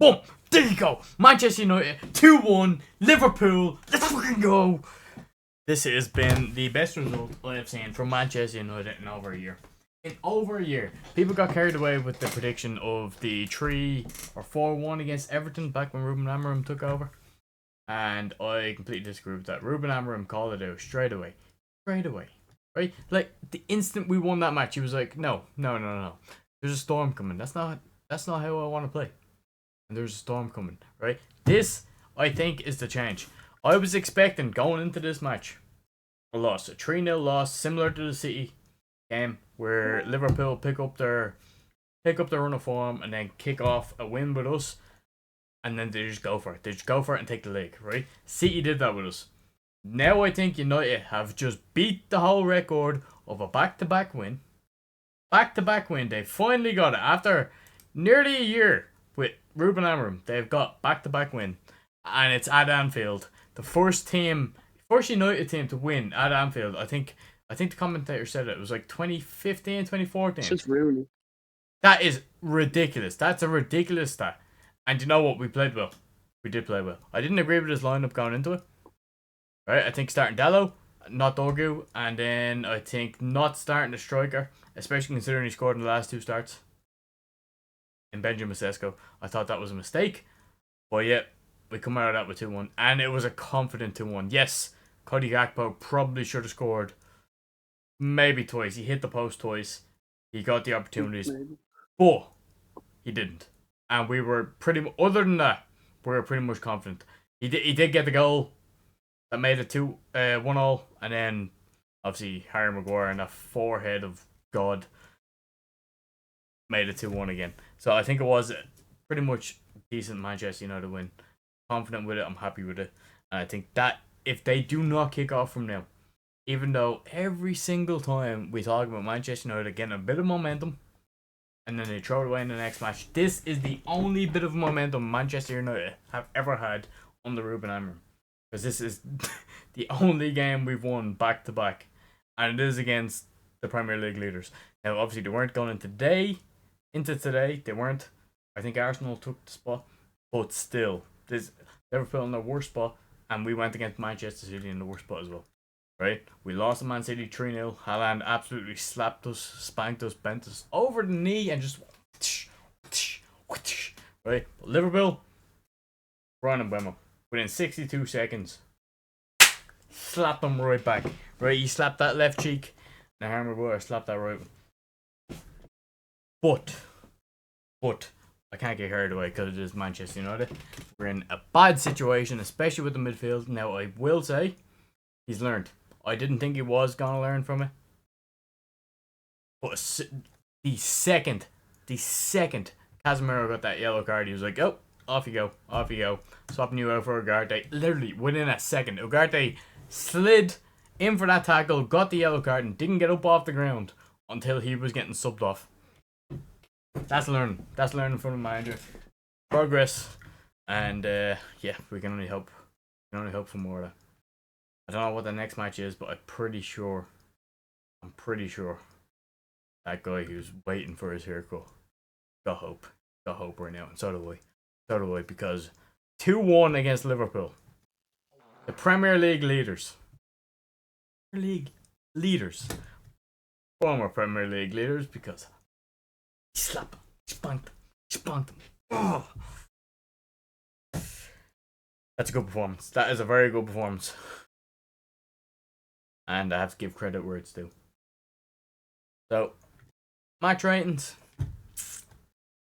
Boom! There you go! Manchester United 2-1. Liverpool. Let's fucking go! This has been the best result I have seen from Manchester United in over a year. In over a year. People got carried away with the prediction of the 3 or 4-1 against Everton back when Ruben Amorim took over. And I completely disagree with that. Ruben Amorim called it out straight away. Straight away. Right? Like, the instant we won that match, he was like, no. There's a storm coming. That's not how I want to play. And there's a storm coming. Right? This, I think, is the change. I was expecting, going into this match, a loss. A 3-0 loss, similar to the City game, where Liverpool pick up their run of form and then kick off a win with us. And then they just go for it. They just go for it and take the league, right? City did that with us. Now I think United have just beat the whole record of a back-to-back win. Back-to-back win. They finally got it. After nearly a year with Ruben Amorim, they've got back-to-back win. And it's at Anfield. The first United team to win at Anfield. I think the commentator said it was like 2015, 2014. It's just really. That is ridiculous. That's a ridiculous stat. And you know what? We played well. We did play well. I didn't agree with his lineup going into it. Right? I think starting Dallo, not Dorgu, and then I think not starting the striker, especially considering he scored in the last 2 starts in Benjamin Sesko. I thought that was a mistake. But yeah, we come out of that with 2-1. And it was a confident 2-1. Yes, Cody Gakpo probably should have scored maybe twice. He hit the post twice. He got the opportunities. But he didn't. And we were other than that, we were pretty much confident. He did get the goal that made it 1-1, and then obviously Harry Maguire and that forehead of God made it 2-1 again. So I think it was pretty much decent Manchester United win. Confident with it, I'm happy with it. And I think that if they do not kick off from now, even though every single time we talk about Manchester United getting a bit of momentum, and then they throw it away in the next match. This is the only bit of momentum Manchester United have ever had under Ruben Amorim. Because this is the only game we've won back to back. And it is against the Premier League leaders. Now, obviously, they weren't going into today. They weren't. I think Arsenal took the spot. But still, Liverpool in the worst spot. And we went against Manchester City in the worst spot as well. Right? We lost to Man City 3-0. Haaland absolutely slapped us, spanked us, bent us over the knee and just right? But Liverpool, Brian Mbeumo, within 62 seconds, slapped them right back. Right? He slapped that left cheek. Now Harry Maguire slapped that right one. But I can't get carried away because it is Manchester United. We're in a bad situation, especially with the midfield. Now I will say, he's learned. I didn't think he was going to learn from it. But the second Casemiro got that yellow card, he was like, oh, off you go. Swapping you out for Ugarte. Literally, within a second, Ugarte slid in for that tackle, got the yellow card, and didn't get up off the ground until he was getting subbed off. That's learning. That's learning from the manager. Progress. And, yeah, we can only hope. For more of that. I don't know what the next match is, but I'm pretty sure that guy who's waiting for his haircut got hope right now, and so do I, because 2-1 against Liverpool, the Premier League former Premier League leaders, because he slapped him, spanked him. Oh. That's a good performance. That is a very good performance. And I have to give credit where it's due. So, match ratings.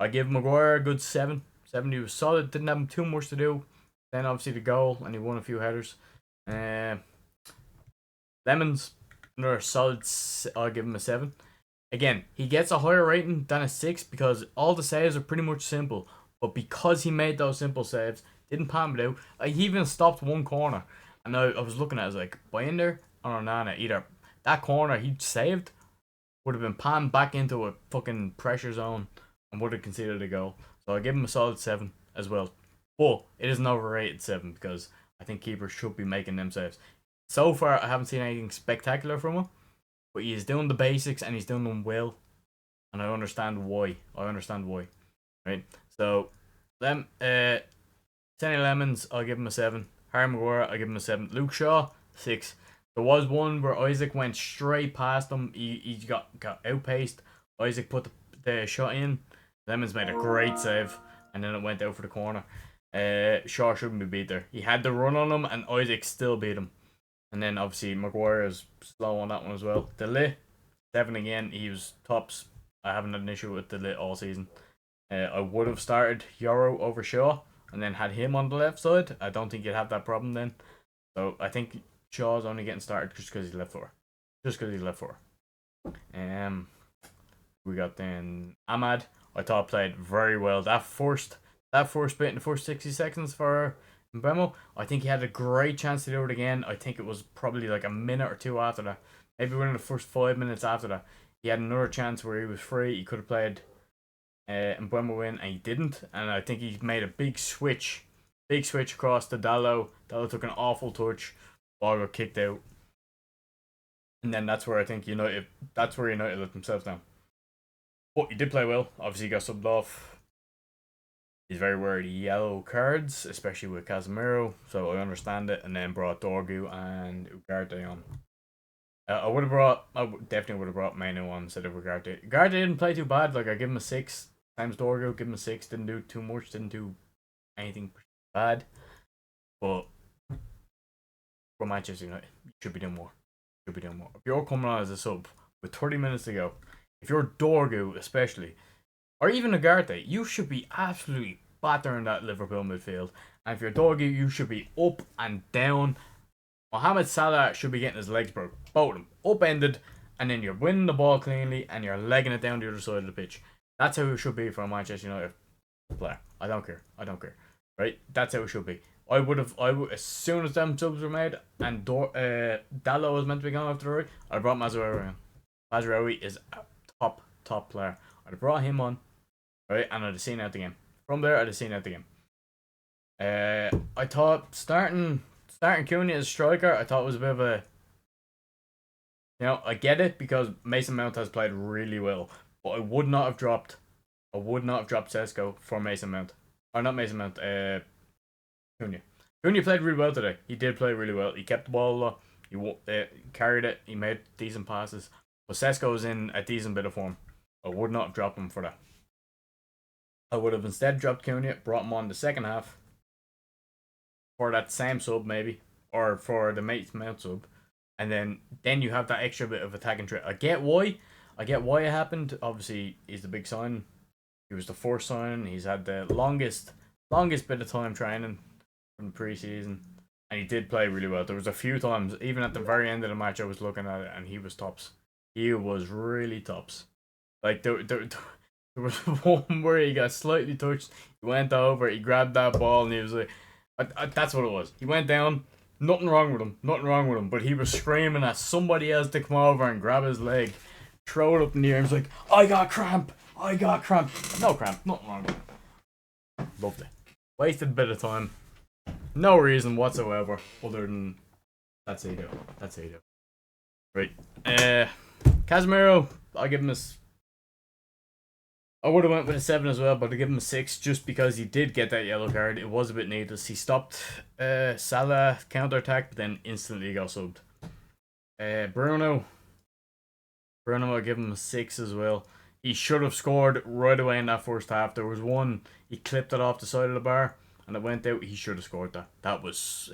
I give Maguire a good 7. 7, he was solid, didn't have too much to do. Then obviously the goal, and he won a few headers. Lemons, another solid, I'll give him a 7. Again, he gets a higher rating than a 6 because all the saves are pretty much simple. But because he made those simple saves, didn't palm it out. He even stopped one corner. And I was looking at it, I was like, Binder or Onana, either that corner he saved would have been palmed back into a fucking pressure zone and would have conceded a goal. So I give him a solid 7 as well. But it is an overrated 7 because I think keepers should be making them saves. So far, I haven't seen anything spectacular from him. But he's doing the basics and he's doing them well. And I understand why. Right? So, Kenny Lemons, I'll give him a 7. Harry Maguire, I'll give him a 7. Luke Shaw, 6. There was one where Isaac went straight past him. He got outpaced. Isaac put the shot in. Lemons made a great save, and then it went out for the corner. Shaw shouldn't be beat there. He had the run on him, and Isaac still beat him. And then obviously Maguire is slow on that one as well. De Ligt, 7 again. He was tops. I haven't had an issue with De Ligt all season. I would have started Euro over Shaw and then had him on the left side. I don't think you'd have that problem then. So I think Shaw's only getting started just because he's left for. Just because he's left for. We got then Ahmad. I thought played very well. That first bit in the first 60 seconds for Mbemo, I think he had a great chance to do it again. I think it was probably like a minute or two after that. Maybe within the first 5 minutes after that. He had another chance where he was free. He could have played Mbemo in, and he didn't. And I think he made a big switch across to Dallo. Dallo took an awful touch. Ball got kicked out. And then that's where I think United let themselves down. But he did play well. Obviously, he got subbed off. He's very worried yellow cards, especially with Casemiro. So I understand it. And then brought Dorgu and Ugarte on. I definitely would have brought Mainu on instead of Ugarte. Ugarte didn't play too bad. Like, I give him a 6 times Dorgu. Give him a 6. Didn't do too much. Didn't do anything bad. But for Manchester United, you should be doing more. If you're coming on as a sub with 30 minutes to go, if you're Dorgu especially, or even Ugarte, you should be absolutely battering that Liverpool midfield. And if you're Dorgu, you should be up and down. Mohamed Salah should be getting his legs broke. Both of them. Upended. And then you're winning the ball cleanly and you're legging it down the other side of the pitch. That's how it should be for a Manchester United player. I don't care. Right? That's how it should be. I would as soon as them subs were made and Dallo was meant to be going after the right, I brought Mazraoui in. Mazraoui is a top player. I'd have brought him on, right, and I'd have seen out the game. From there, I'd have seen out the game. I thought starting Cunha as striker, I thought was a bit of a, I get it because Mason Mount has played really well, but I would not have dropped Sesko for Mason Mount, or not Mason Mount. Cunha played really well today. He did play really well. He kept the ball. He carried it. He made decent passes. But Sesko was in a decent bit of form. I would not have dropped him for that. I would have instead dropped Cunha, brought him on the second half for that same sub maybe, or for the Mason Mount sub, and then you have that extra bit of attacking threat. I get why it happened. Obviously, he's the big sign. He was the first sign. He's had the longest bit of time training from the preseason, and he did play really well. There was a few times, even at the very end of the match, I was looking at it, and he was tops. He was really tops. Like there was one where he got slightly touched. He went over, he grabbed that ball, and he was like, that's what it was. He went down. Nothing wrong with him. But he was screaming at somebody else to come over and grab his leg, throw it up in the air. He was like, I got cramp. No cramp. Nothing wrong with him. Loved it. Wasted a bit of time. No reason whatsoever other than that's how you do. Right. Casemiro, I'll give him I would have went with a 7 as well, but I'll give him a 6 just because he did get that yellow card. It was a bit needless. He stopped Salah counter-attack, but then instantly got subbed. Bruno, I'll give him a 6 as well. He should have scored right away in that first half. There was one, he clipped it off the side of the bar, and it went out. He should have scored that. That was,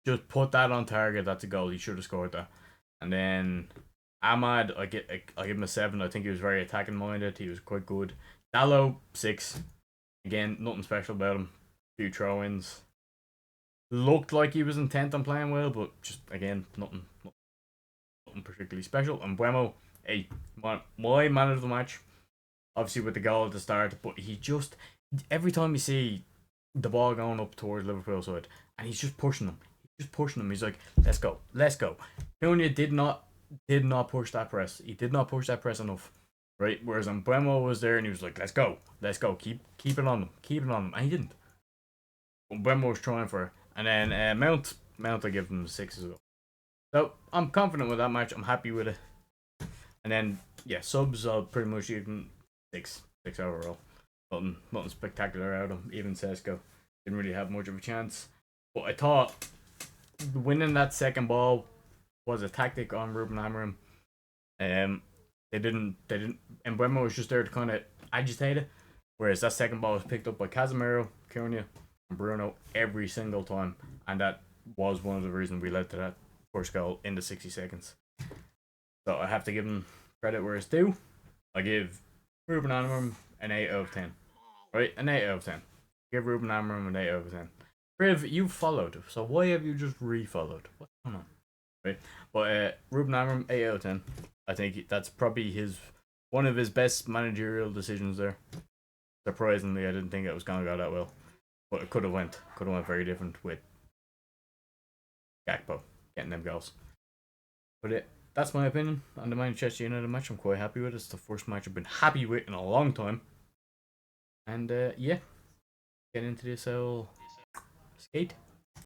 just put that on target. That's a goal. He should have scored that. And then Ahmad, I give him a 7. I think he was very attacking minded. He was quite good. Dallo, 6. Again, nothing special about him. A few throw-ins. Looked like he was intent on playing well, but just again, nothing particularly special. And Mbeumo, my man of the match. Obviously with the goal at the start, but he just, every time you see the ball going up towards Liverpool side, and he's just pushing them. He's like, let's go. Cunha did not push that press. He did not push that press enough. Right? Whereas Mbeumo was there and he was like, let's go. Keep it on them. And he didn't. Mbeumo was trying for it. And then Mount, I give him a 6 as well. So I'm confident with that match. I'm happy with it. And then, yeah, subs, I'll pretty much give him 6 overall. Nothing spectacular out of him. Even Sesko didn't really have much of a chance. But I thought winning that second ball was a tactic on Ruben Amorim. They didn't. And Mbeumo was just there to kind of agitate it. Whereas that second ball was picked up by Casemiro, Cunha, and Bruno every single time, and that was one of the reasons we led to that first goal in the 60 seconds. So I have to give him credit where it's due. I give Ruben Amorim an 8 out of 10. Right? An 8 out of 10. Give Ruben Amorim an 8 out of 10. Priv, you followed, so why have you just refollowed? What's going on? Right? But Ruben Amorim, 8 out of 10. I think that's probably one of his best managerial decisions there. Surprisingly, I didn't think it was going to go that well. But it could have went very different with Gakpo getting them goals. But that's my opinion on the Manchester United match. I'm quite happy with it. It's the first match I've been happy with in a long time. And yeah, get into this whole skate.